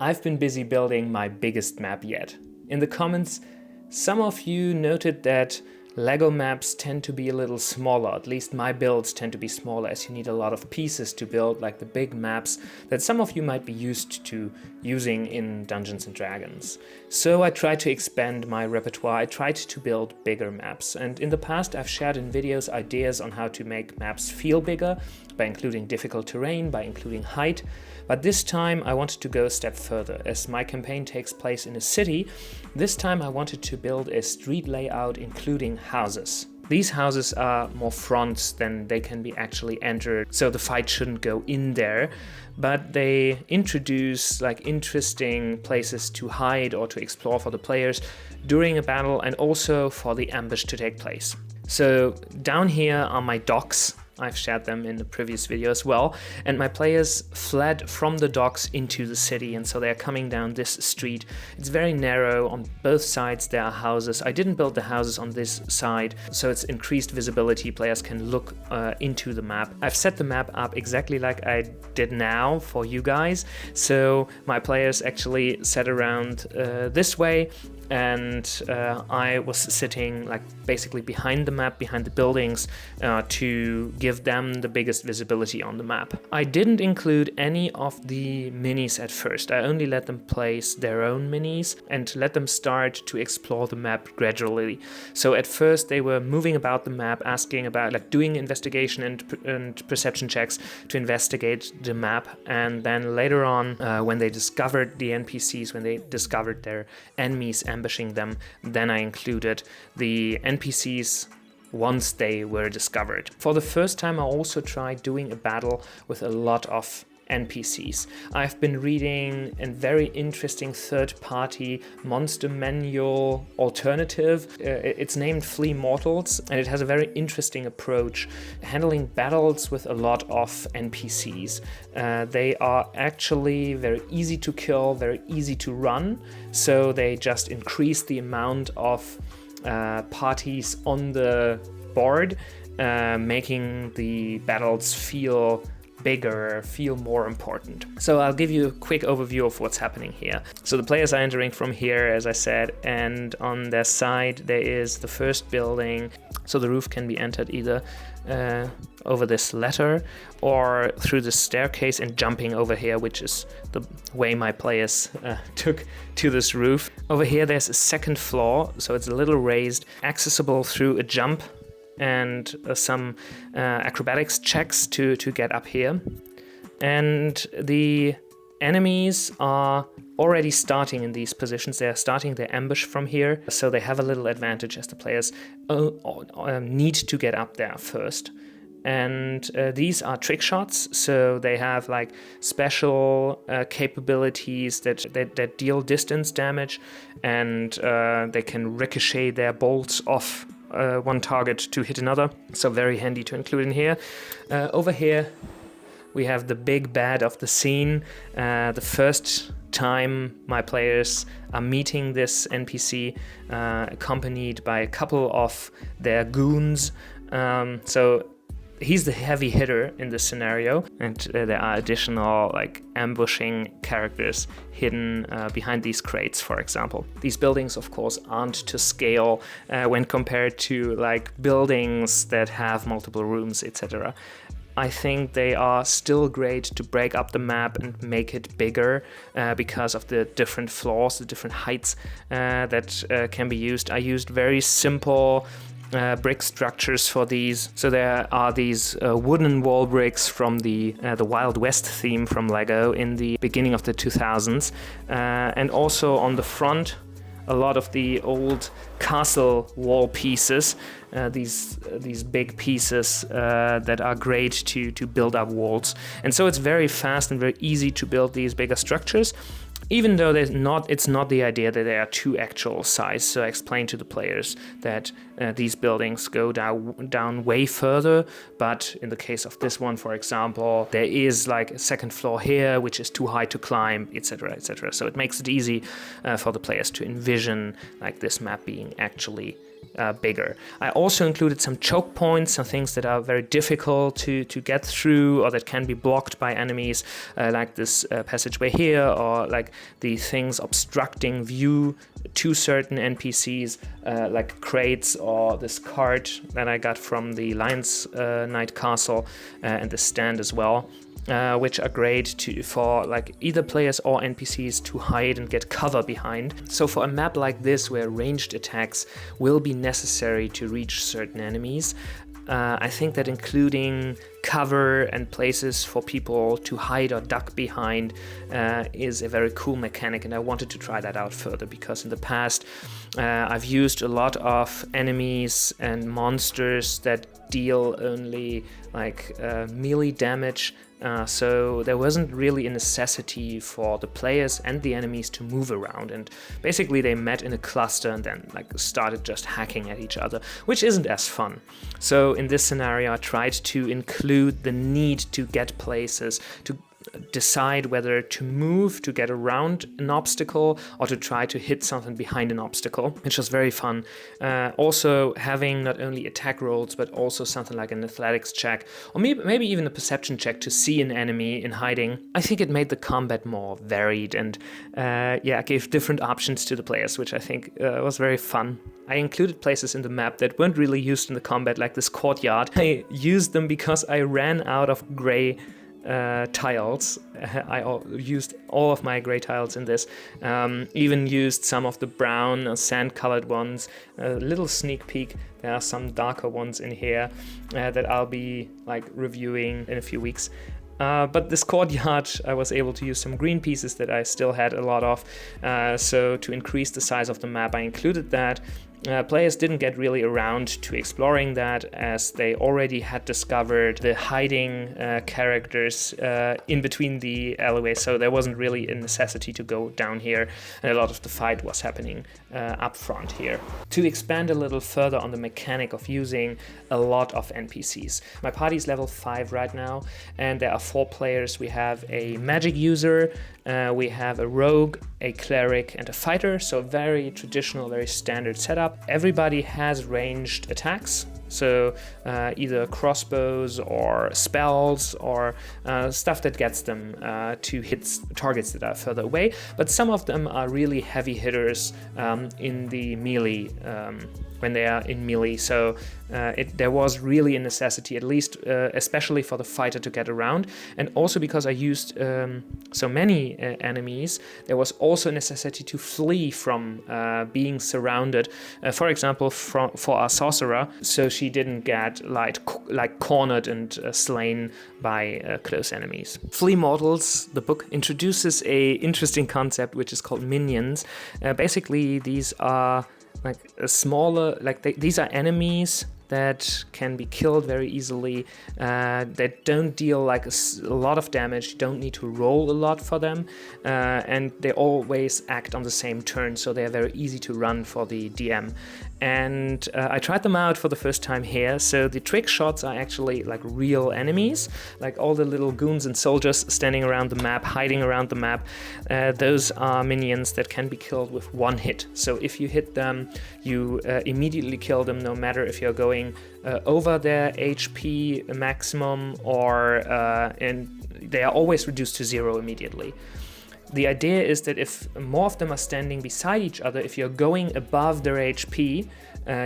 I've been busy building my biggest map yet. In the comments, some of you noted that LEGO maps tend to be a little smaller, at least my builds tend to be smaller as you need a lot of pieces to build, like the big maps that some of you might be used to using in Dungeons and Dragons. So I tried to expand my repertoire, I tried to build bigger maps, and in the past I've shared in videos ideas on how to make maps feel bigger, by including difficult terrain, by including height, but this time I wanted to go a step further. As my campaign takes place in a city, this time I wanted to build a street layout including houses. These houses are more fronts than they can be actually entered, so the fight shouldn't go in there, but they introduce like interesting places to hide or to explore for the players during a battle and also for the ambush to take place. So down here are my docks. I've shared them in the previous video as well, and my players fled from the docks into the city, and so they're coming down this street. It's very narrow, on both sides there are houses. I didn't build the houses on this side, so it's increased visibility, players can look into the map. I've set the map up exactly like I did now for you guys, so my players actually sat around this way, and I was sitting like basically behind the map, behind the buildings, to give them the biggest visibility on the map. I didn't include any of the minis at first. I only let them place their own minis and let them start to explore the map gradually. So at first they were moving about the map, asking about, like, doing investigation and perception checks to investigate the map, and then later on when they discovered the NPCs, when they discovered their enemies ambushing them, then I included the NPCs once they were discovered. For the first time I also tried doing a battle with a lot of NPCs. I've been reading a very interesting third-party monster manual alternative. It's named Flee Mortals, and it has a very interesting approach, handling battles with a lot of NPCs. They are actually very easy to kill, very easy to run, so they just increase the amount of parties on the board, making the battles feel bigger, feel more important. So I'll give you a quick overview of what's happening here. So the players are entering from here, as I said, and on their side there is the first building. So the roof can be entered either over this ladder or through the staircase and jumping over here, which is the way my players took to this roof. Over here there's a second floor, so it's a little raised, accessible through a jump and some acrobatics checks to get up here. And the enemies are already starting in these positions. They are starting their ambush from here, so they have a little advantage as the players need to get up there first. And these are trick shots, so they have like special capabilities that deal distance damage, and they can ricochet their bolts off one target to hit another, so very handy to include in here. Over here we have the big bad of the scene. The first time my players are meeting this NPC, accompanied by a couple of their goons, so he's the heavy hitter in this scenario, and there are additional like ambushing characters hidden behind these crates, for example. These buildings, of course, aren't to scale when compared to like buildings that have multiple rooms, etc. I think they are still great to break up the map and make it bigger because of the different floors, the different heights that can be used. I used very simple brick structures for these. So there are these wooden wall bricks from the Wild West theme from LEGO in the beginning of the 2000s, and also on the front a lot of the old castle wall pieces, these big pieces that are great to build up walls. And so it's very fast and very easy to build these bigger structures, even though it's not the idea that they are two actual size. So I explained to the players that these buildings go down way further, but in the case of this one, for example, there is like a second floor here which is too high to climb, etc., etc. So it makes it easy for the players to envision like this map being actually bigger. I also included some choke points, some things that are very difficult to get through or that can be blocked by enemies, like this passageway here, or like the things obstructing view to certain NPCs, like crates or this cart that I got from the Lion's Knight Castle, and the stand as well. Which are great for like either players or NPCs to hide and get cover behind. So for a map like this, where ranged attacks will be necessary to reach certain enemies, I think that including cover and places for people to hide or duck behind is a very cool mechanic, and I wanted to try that out further, because in the past I've used a lot of enemies and monsters that deal only like melee damage, so there wasn't really a necessity for the players and the enemies to move around, and basically they met in a cluster and then like started just hacking at each other, which isn't as fun. So in this scenario I tried to include the need to get places, to decide whether to move to get around an obstacle or to try to hit something behind an obstacle, which was very fun. Also having not only attack rolls but also something like an athletics check, or maybe even a perception check to see an enemy in hiding. I think it made the combat more varied and gave different options to the players, which I think was very fun. I included places in the map that weren't really used in the combat, like this courtyard. I used them because I ran out of gray tiles. I used all of my gray tiles in this, even used some of the brown sand colored ones. A little sneak peek, there are some darker ones in here that I'll be like reviewing in a few weeks. But this courtyard, I was able to use some green pieces that I still had a lot of, so to increase the size of the map I included that. Players didn't get really around to exploring that, as they already had discovered the hiding characters in between the alleyways, so there wasn't really a necessity to go down here, and a lot of the fight was happening up front here. To expand a little further on the mechanic of using a lot of NPCs. My party is level 5 right now, and there are 4 players. We have a magic user, we have a rogue, a cleric, and a fighter, so very traditional, very standard setup. Everybody has ranged attacks, so either crossbows or spells or stuff that gets them to hit targets that are further away, but some of them are really heavy hitters in the melee, when they are in melee, so there was really a necessity, at least especially for the fighter, to get around, and also because I used so many enemies, there was also a necessity to flee from being surrounded, for example for our sorcerer, so she didn't get like cornered and slain by close enemies. Flea Mortals, the book, introduces a interesting concept which is called minions. Basically these are like a smaller, these are enemies that can be killed very easily, that don't deal like a lot of damage, you don't need to roll a lot for them, and they always act on the same turn, so they're very easy to run for the DM. And I tried them out for the first time here, so the trick shots are actually like real enemies, like all the little goons and soldiers standing around the map, hiding around the map. Those are minions that can be killed with one hit, so if you hit them, you immediately kill them, no matter if you're going over their HP maximum or and they are always reduced to 0 immediately. The idea is that if more of them are standing beside each other, if you're going above their HP,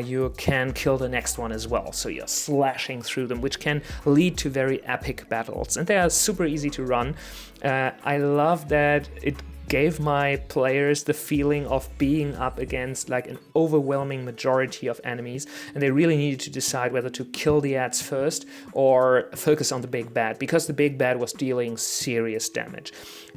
you can kill the next one as well. So you're slashing through them, which can lead to very epic battles. And they are super easy to run. I love that it gave my players the feeling of being up against like an overwhelming majority of enemies, and they really needed to decide whether to kill the ads first or focus on the big bad, because the big bad was dealing serious damage.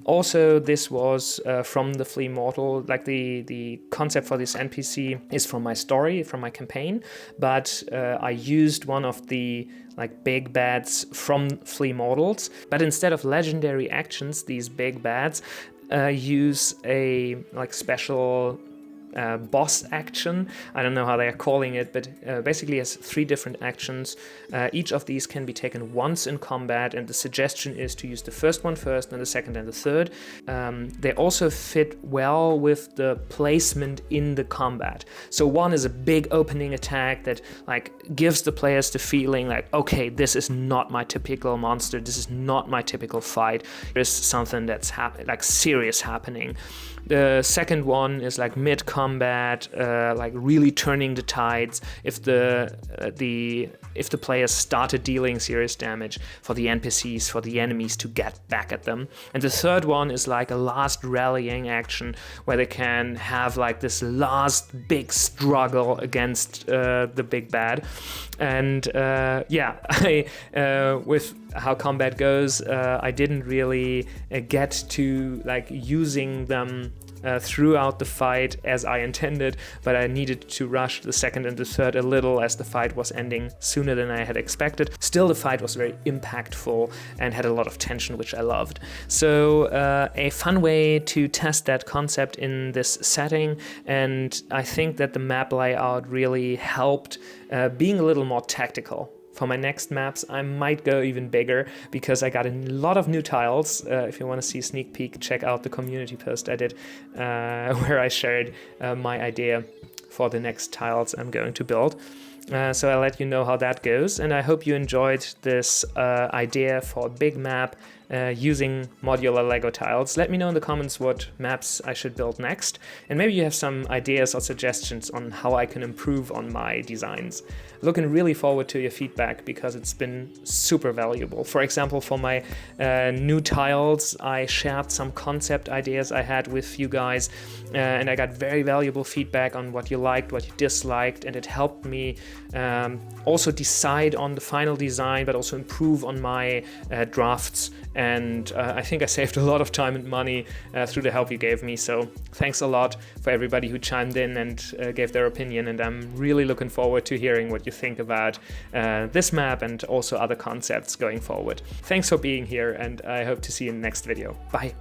Also, this was from the Flea Mortal, like the concept for this NPC is from my story, from my campaign, but I used one of the like big bads from Flea Mortals, but instead of legendary actions, these big bads use a like special boss action. I don't know how they are calling it, but basically has 3 different actions. Each of these can be taken once in combat, and the suggestion is to use the first one first, and the second and the third. They also fit well with the placement in the combat. So one is a big opening attack that like gives the players the feeling like, okay, this is not my typical monster, this is not my typical fight. There's something that's like serious happening. The second one is like mid-combat, like really turning the tides if the players started dealing serious damage for the NPCs, for the enemies to get back at them. And the third one is like a last rallying action where they can have like this last big struggle against the big bad. And with how combat goes, I didn't really get to like using them throughout the fight as I intended, but I needed to rush the second and the third a little as the fight was ending sooner than I had expected. Still, the fight was very impactful and had a lot of tension, which I loved. So a fun way to test that concept in this setting, and I think that the map layout really helped being a little more tactical. For my next maps, I might go even bigger because I got a lot of new tiles. If you want to see a sneak peek, check out the community post I did where I shared my idea for the next tiles I'm going to build. So I'll let you know how that goes, and I hope you enjoyed this idea for a big map using modular Lego tiles. Let me know in the comments what maps I should build next, and maybe you have some ideas or suggestions on how I can improve on my designs. Looking really forward to your feedback because it's been super valuable. For example, for my new tiles, I shared some concept ideas I had with you guys, and I got very valuable feedback on what you liked, what you disliked, and it helped me also decide on the final design, but also improve on my drafts. And I think I saved a lot of time and money through the help you gave me. So thanks a lot for everybody who chimed in and gave their opinion. And I'm really looking forward to hearing what you think about this map and also other concepts going forward. Thanks for being here, and I hope to see you in the next video. Bye.